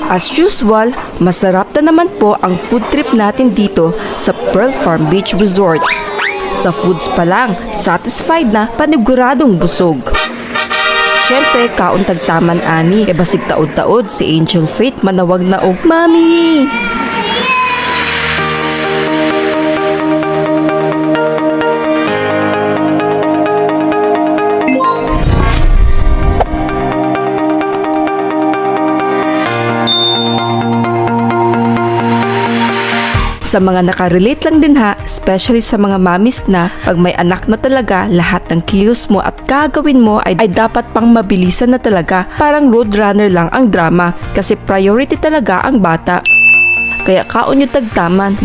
As usual, masarap na naman po ang food trip natin dito sa Pearl Farm Beach Resort. Sa foods pa lang, satisfied na, paniguradong busog. Siyempre, kauntag taman ani, e basig taod-taod si Angel Faith manawag na og, Mami! Sa mga nakarelate lang din ha, especially sa mga mamis na pag may anak na talaga, lahat ng kilos mo at gagawin mo ay dapat pang mabilisan na talaga. Parang roadrunner lang ang drama kasi priority talaga ang bata. Kaya kaon yung tagtaman,